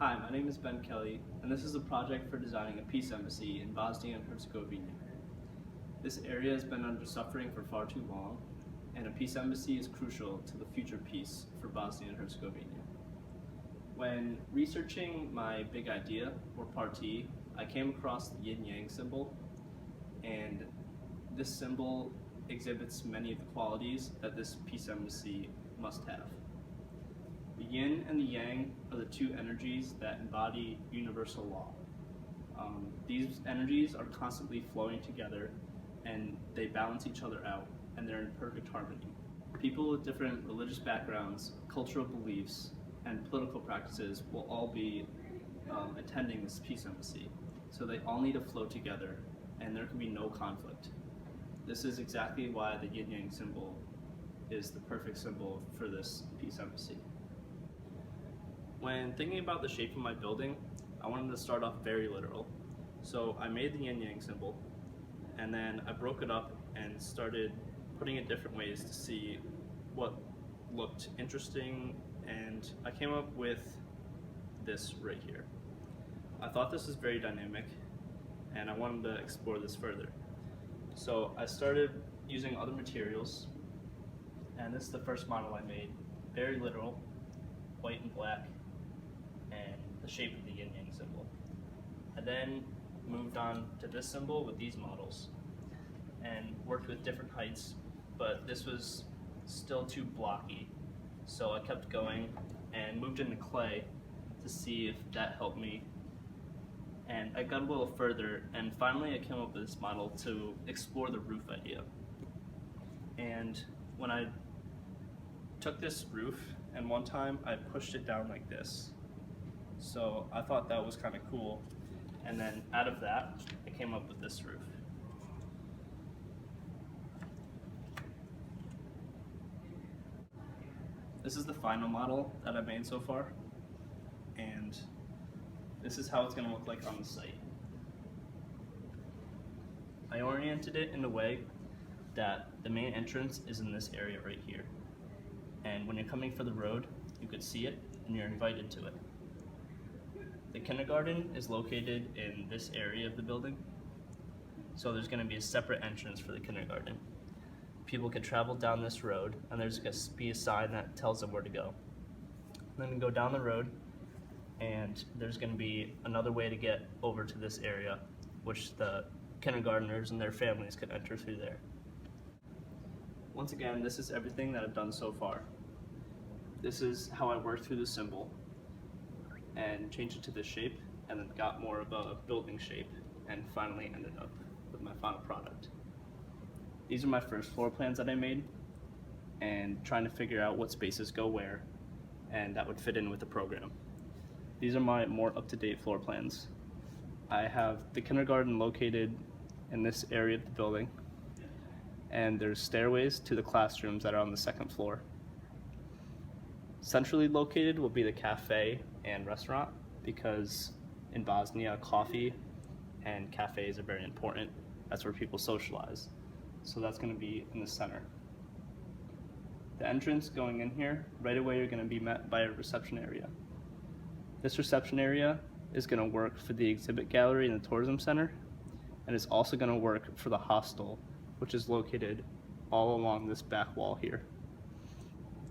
Hi, my name is Ben Kelly, and this is a project for designing a peace embassy in Bosnia and Herzegovina. This area has been under suffering for far too long, and a peace embassy is crucial to the future peace for Bosnia and Herzegovina. When researching my big idea, or parti, I came across the yin-yang symbol, and this symbol exhibits many of the qualities that this peace embassy must have. The yin and the yang are the two energies that embody universal law. These energies are constantly flowing together and they balance each other out and they're in perfect harmony. People with different religious backgrounds, cultural beliefs, and political practices will all be attending this peace embassy. So they all need to flow together and there can be no conflict. This is exactly why the yin-yang symbol is the perfect symbol for this peace embassy. When thinking about the shape of my building, I wanted to start off very literal. So I made the yin-yang symbol, and then I broke it up and started putting it different ways to see what looked interesting, and I came up with this right here. I thought this was very dynamic, and I wanted to explore this further. So I started using other materials, and this is the first model I made. Very literal, white and black, and the shape of the yin-yang symbol. I then moved on to this symbol with these models and worked with different heights, but this was still too blocky. So I kept going and moved into clay to see if that helped me. And I got a little further, and finally I came up with this model to explore the roof idea. And when I took this roof, and one time I pushed it down like this. So I thought that was kind of cool, and then out of that, I came up with this roof. This is the final model that I've made so far, and this is how it's going to look like on the site. I oriented it in a way that the main entrance is in this area right here, and when you're coming for the road, you could see it and you're invited to it. The kindergarten is located in this area of the building, so there's going to be a separate entrance for the kindergarten. People can travel down this road, and there's going to be a sign that tells them where to go. Then we go down the road, and there's going to be another way to get over to this area, which the kindergartners and their families can enter through there. Once again, this is everything that I've done so far. This is how I worked through the symbol and changed it to this shape, and then got more of a building shape, and finally ended up with my final product. These are my first floor plans that I made, and trying to figure out what spaces go where, and that would fit in with the program. These are my more up-to-date floor plans. I have the kindergarten located in this area of the building, and there's stairways to the classrooms that are on the second floor. Centrally located will be the cafe and restaurant, because in Bosnia, coffee and cafes are very important. That's where people socialize. So that's going to be in the center. The entrance going in here, right away you're going to be met by a reception area. This reception area is going to work for the exhibit gallery and the tourism center, and it's also going to work for the hostel, which is located all along this back wall here.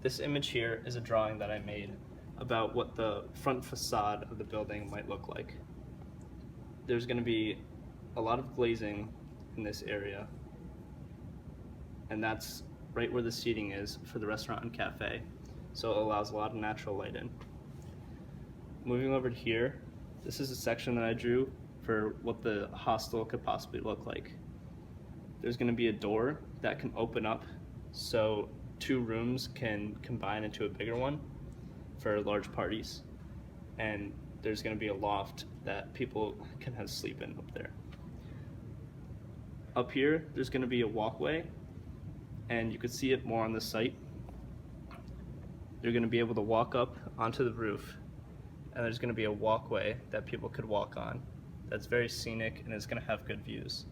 This image here is a drawing that I made about what the front facade of the building might look like. There's going to be a lot of glazing in this area, and that's right where the seating is for the restaurant and cafe, so it allows a lot of natural light in. Moving over to here, this is a section that I drew for what the hostel could possibly look like. There's going to be a door that can open up so two rooms can combine into a bigger one for large parties, and there's going to be a loft that people can have sleep in up there. Up here, there's going to be a walkway, and you can see it more on the site. You're going to be able to walk up onto the roof, and there's going to be a walkway that people could walk on that's very scenic and is going to have good views.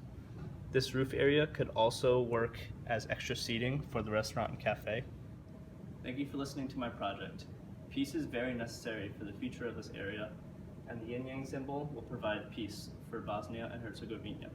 This roof area could also work as extra seating for the restaurant and cafe. Thank you for listening to my project. Peace is very necessary for the future of this area, and the yin yang symbol will provide peace for Bosnia and Herzegovina.